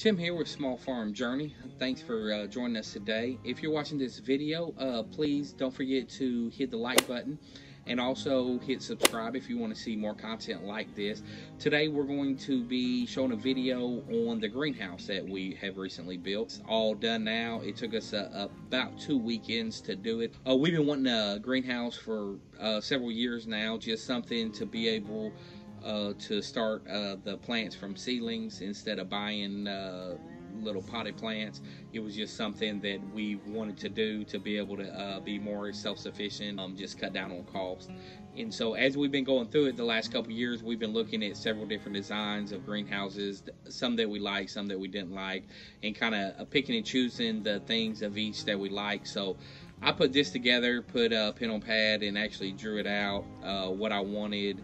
Tim here with Small Farm Journey. Thanks for joining us today. If you're watching this video, please don't forget to hit the like button and also hit subscribe if you want to see more content like this. Today we're going to be showing a video on the greenhouse that we have recently built. It's all done now. It took us about 2 weekends to do it. We've been wanting a greenhouse for several years now, just something to be able to start the plants from seedlings instead of buying little potted plants. It was just something that we wanted to do to be able to be more self-sufficient, just cut down on cost. And so as we've been going through it the last couple years, we've been looking at several different designs of greenhouses, some that we like, some that we didn't like, and kind of picking and choosing the things of each that we like. So I put this together, put a pen on pad, and actually drew it out, what I wanted,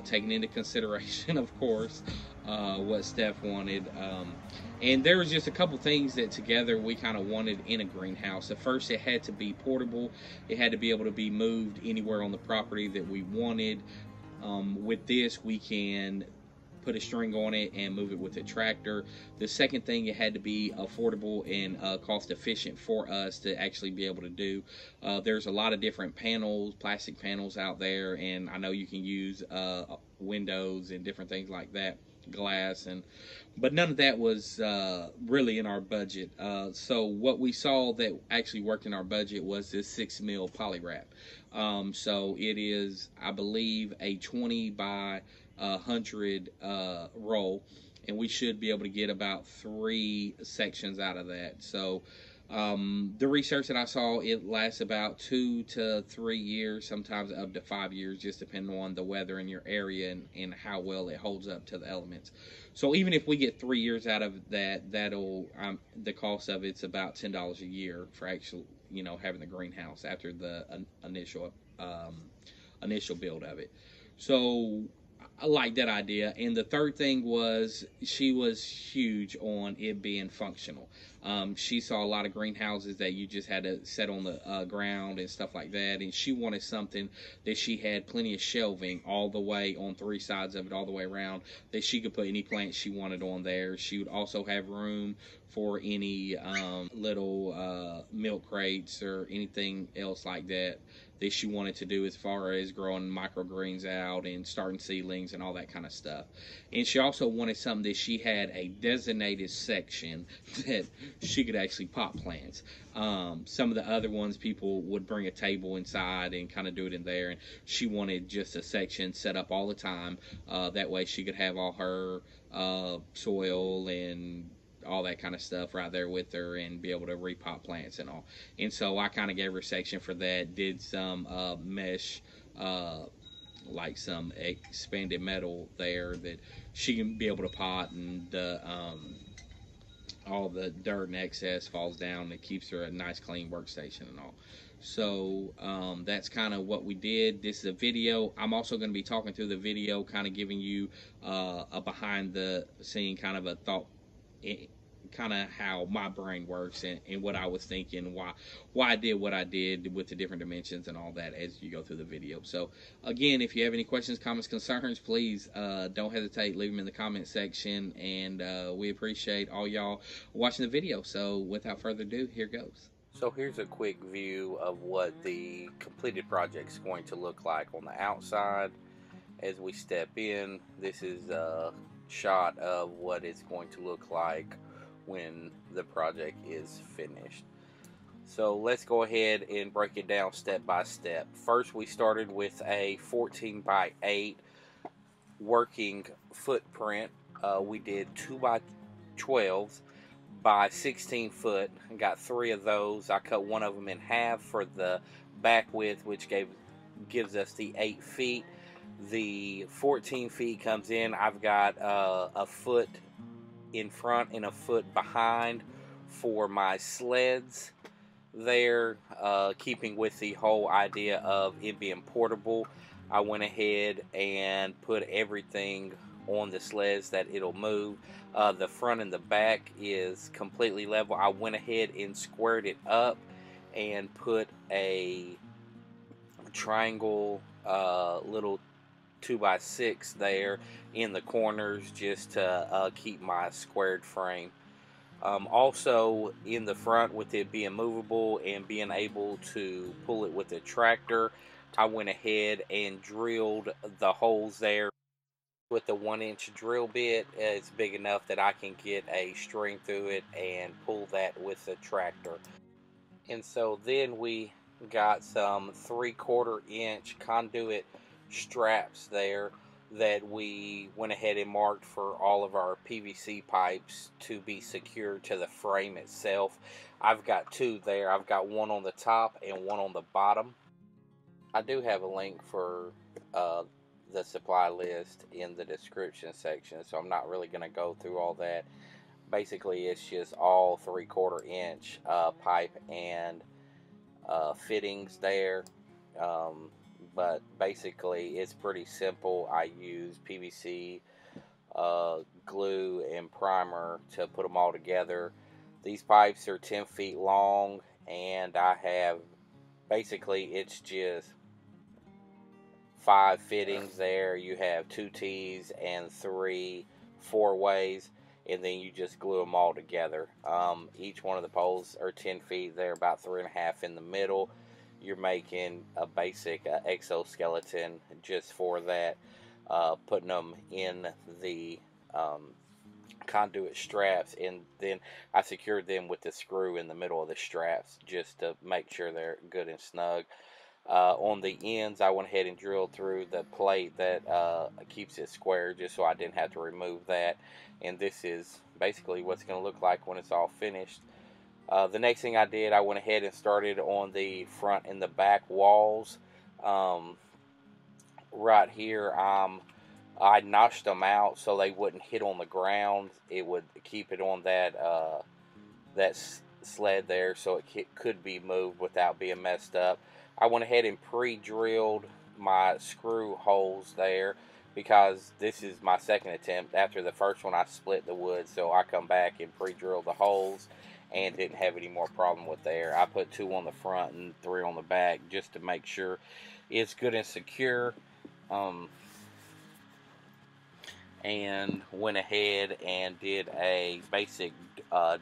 taking into consideration, of course, what Steph wanted. And there was just a couple things that together we kind of wanted in a greenhouse. At first, it had to be portable. It had to be able to be moved anywhere on the property that we wanted. With this, we can put a string on it and move it with a tractor. The second thing, it had to be affordable and cost efficient for us to actually be able to do. There's a lot of different panels, plastic panels out there, and I know you can use windows and different things like that, glass, but none of that was really in our budget. So what we saw that actually worked in our budget was this 6 mil poly wrap. So it is, I believe, a 20 by 100 roll, and we should be able to get about 3 sections out of that. So the research that I saw, it lasts about 2 to 3 years, sometimes up to 5 years, just depending on the weather in your area and how well it holds up to the elements. So even if we get 3 years out of that, that'll the cost of it's about $10 a year for actual, having the greenhouse after the initial build of it. So I like that idea. And the third thing was, she was huge on it being functional. She saw a lot of greenhouses that you just had to set on the ground and stuff like that, and she wanted something that she had plenty of shelving all the way on 3 sides of it, all the way around, that she could put any plants she wanted on there. She would also have room for any little milk crates or anything else like that she wanted to do as far as growing microgreens out and starting seedlings and all that kind of stuff. And she also wanted something that she had a designated section that she could actually pot plants. Some of the other ones, people would bring a table inside and kind of do it in there, and she wanted just a section set up all the time. That way she could have all her soil and all that kind of stuff right there with her and be able to repot plants and all. And so I kind of gave her a section for that, did some mesh, like some expanded metal there that she can be able to pot, and all the dirt and excess falls down. It keeps her a nice clean workstation and all. So that's kind of what we did. This is a video. I'm also going to be talking through the video, kind of giving you a behind the scene kind of a thought, kind of how my brain works and what I was thinking, why I did what I did with the different dimensions and all that as you go through the video. So again, if you have any questions, comments, concerns, please don't hesitate, leave them in the comment section, and we appreciate all y'all watching the video. So without further ado, here goes. So here's a quick view of what the completed project is going to look like on the outside. As we step in, this is a shot of what it's going to look like when the project is finished. So let's go ahead and break it down step by step. First, we started with a 14 by 8 working footprint. We did 2 by 12s by 16 foot and got 3 of those. I cut one of them in half for the back width, which gives us the 8 feet. The 14 feet comes in. I've got a foot in front and a foot behind for my sleds there, keeping with the whole idea of it being portable. I went ahead and put everything on the sleds that it'll move. The front and the back is completely level. I went ahead and squared it up and put a triangle little 2x6 there in the corners just to keep my squared frame Also in the front, with it being movable and being able to pull it with a tractor, I went ahead and drilled the holes there with the 1-inch drill bit. It's big enough that I can get a string through it and pull that with a tractor. And so then we got some 3/4 inch conduit straps there that we went ahead and marked for all of our PVC pipes to be secured to the frame itself. I've got two there. I've got one on the top and one on the bottom. I do have a link for the supply list in the description section, so I'm not really going to go through all that. Basically, it's just all 3/4 inch pipe and fittings there. But basically, it's pretty simple. I use PVC glue and primer to put them all together. These pipes are 10 feet long, and I have basically, it's just 5 fittings there. You have 2 T's and 3 4-ways, and then you just glue them all together. Each one of the poles are 10 feet. They're about 3.5 in the middle. You're making a basic exoskeleton just for that. Putting them in the conduit straps, and then I secured them with the screw in the middle of the straps just to make sure they're good and snug. On the ends, I went ahead and drilled through the plate that keeps it square, just so I didn't have to remove that. And this is basically what's going to look like when it's all finished. The next thing I did, I went ahead and started on the front and the back walls. Right here, I notched them out so they wouldn't hit on the ground. It would keep it on that sled there, so it could be moved without being messed up. I went ahead and pre-drilled my screw holes there because this is my second attempt. After the first one, I split the wood, so I come back and pre-drilled the holes and didn't have any more problem with there. I put 2 on the front and 3 on the back just to make sure it's good and secure. And went ahead and did a basic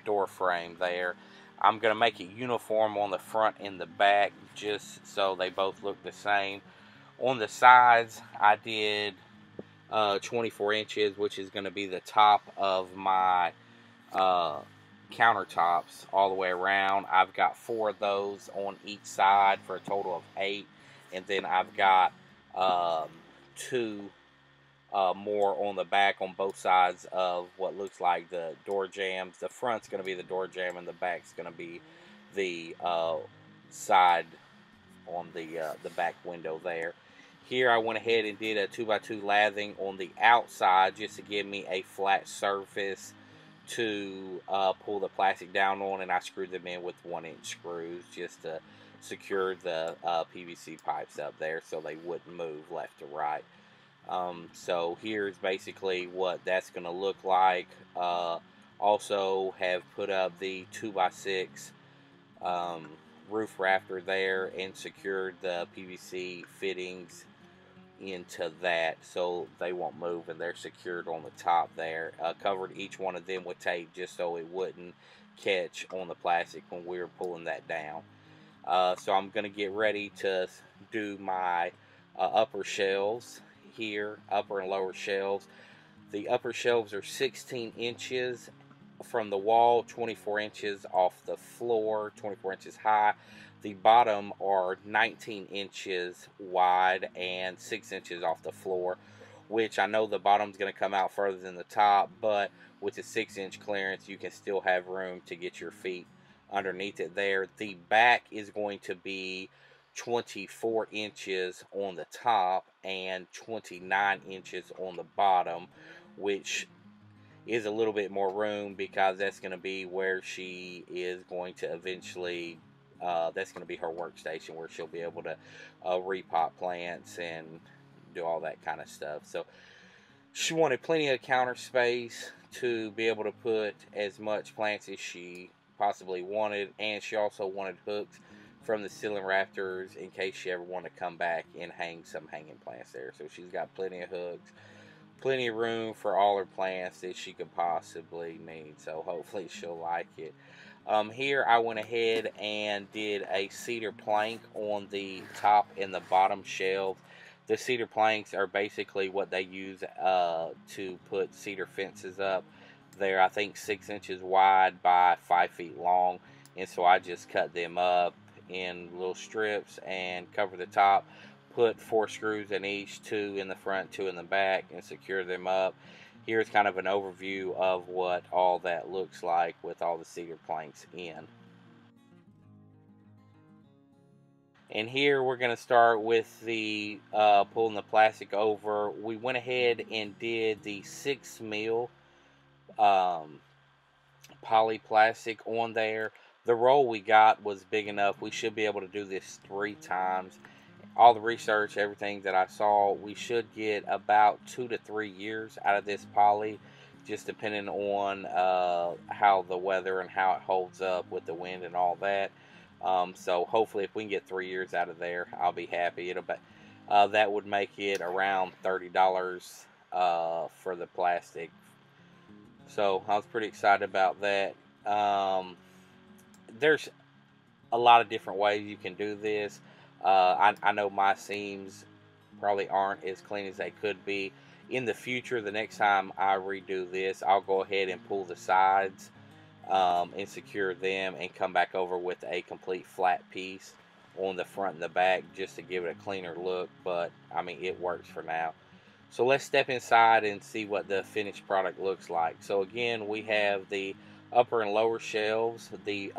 door frame there. I'm going to make it uniform on the front and the back just so they both look the same. On the sides, I did 24 inches, which is going to be the top of my countertops all the way around. I've got 4 of those on each side for a total of 8. And then I've got 2 more on the back on both sides of what looks like the door jambs. The front's going to be the door jamb, and the back's going to be the side on the back window there. Here I went ahead and did a 2x2 lathing on the outside just to give me a flat surface to pull the plastic down on, and I screwed them in with 1-inch screws just to secure the PVC pipes up there so they wouldn't move left to right. So here's basically what that's going to look like. Also have put up the 2x6 roof rafter there and secured the PVC fittings into that so they won't move, and they're secured on the top there. Covered each one of them with tape just so it wouldn't catch on the plastic when we were pulling that down. So I'm going to get ready to do my upper shelves here, upper and lower shelves. The upper shelves are 16 inches from the wall, 24 inches off the floor, 24 inches high. The bottom are 19 inches wide and 6 inches off the floor, which I know the bottom's going to come out further than the top, but with the 6-inch clearance, you can still have room to get your feet underneath it there. The back is going to be 24 inches on the top and 29 inches on the bottom, which is a little bit more room because that's going to be where she is going to eventually, that's going to be her workstation where she'll be able to repot plants and do all that kind of stuff. So she wanted plenty of counter space to be able to put as much plants as she possibly wanted, and she also wanted hooks from the ceiling rafters in case she ever wanted to come back and hang some hanging plants there. So she's got plenty of hooks. plenty of room for all her plants that she could possibly need. So hopefully she'll like it. Here I went ahead and did a cedar plank on the top and the bottom shelves. The cedar planks are basically what they use to put cedar fences up. They're, I think, 6 inches wide by 5 feet long, and so I just cut them up in little strips and cover the top, put 4 screws in each, 2 in the front, 2 in the back, and secure them up. Here's kind of an overview of what all that looks like with all the cedar planks in. And here we're going to start with the pulling the plastic over. We went ahead and did the 6 mil poly plastic on there. The roll we got was big enough. We should be able to do this 3 times. All the research, everything that I saw, we should get about 2 to 3 years out of this poly, just depending on how the weather and how it holds up with the wind and all that. So hopefully if we can get 3 years out of there, I'll be happy. It'll be, that would make it around $30 for the plastic. So I was pretty excited about that. There's a lot of different ways you can do this. I know my seams probably aren't as clean as they could be. In the future, the next time I redo this, I'll go ahead and pull the sides and secure them and come back over with a complete flat piece on the front and the back just to give it a cleaner look. But I mean, it works for now. So let's step inside and see what the finished product looks like. So again, we have the upper and lower shelves. The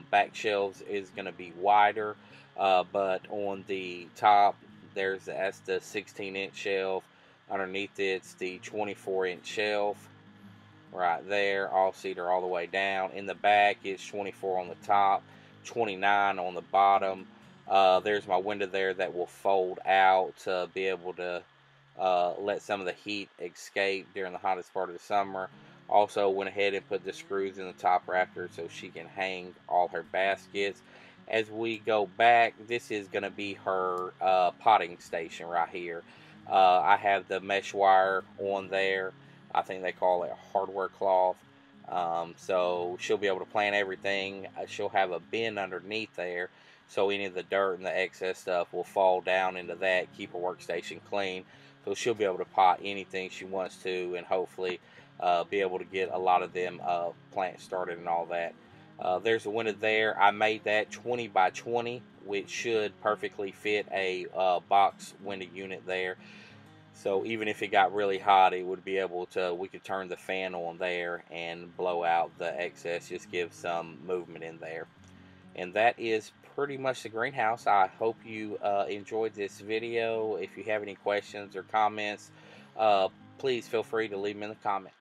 back shelves is going to be wider, but on the top, that's the 16-inch shelf. Underneath it's the 24-inch shelf right there, all cedar all the way down. In the back, it's 24 on the top, 29 on the bottom. There's my window there that will fold out to be able to let some of the heat escape during the hottest part of the summer. Also went ahead and put the screws in the top rafter so she can hang all her baskets. As we go back, this is going to be her potting station right here. I have the mesh wire on there. I think they call it hardware cloth. So she'll be able to plant everything. She'll have a bin underneath there, so any of the dirt and the excess stuff will fall down into that, keep her workstation clean. So she'll be able to pot anything she wants to, and hopefully be able to get a lot of them plants started and all that. There's a window there. I made that 20 by 20, which should perfectly fit a box window unit there. So even if it got really hot, it would be able to, we could turn the fan on there and blow out the excess, just give some movement in there. And that is pretty much the greenhouse. I hope you enjoyed this video. If you have any questions or comments, please feel free to leave them in the comments.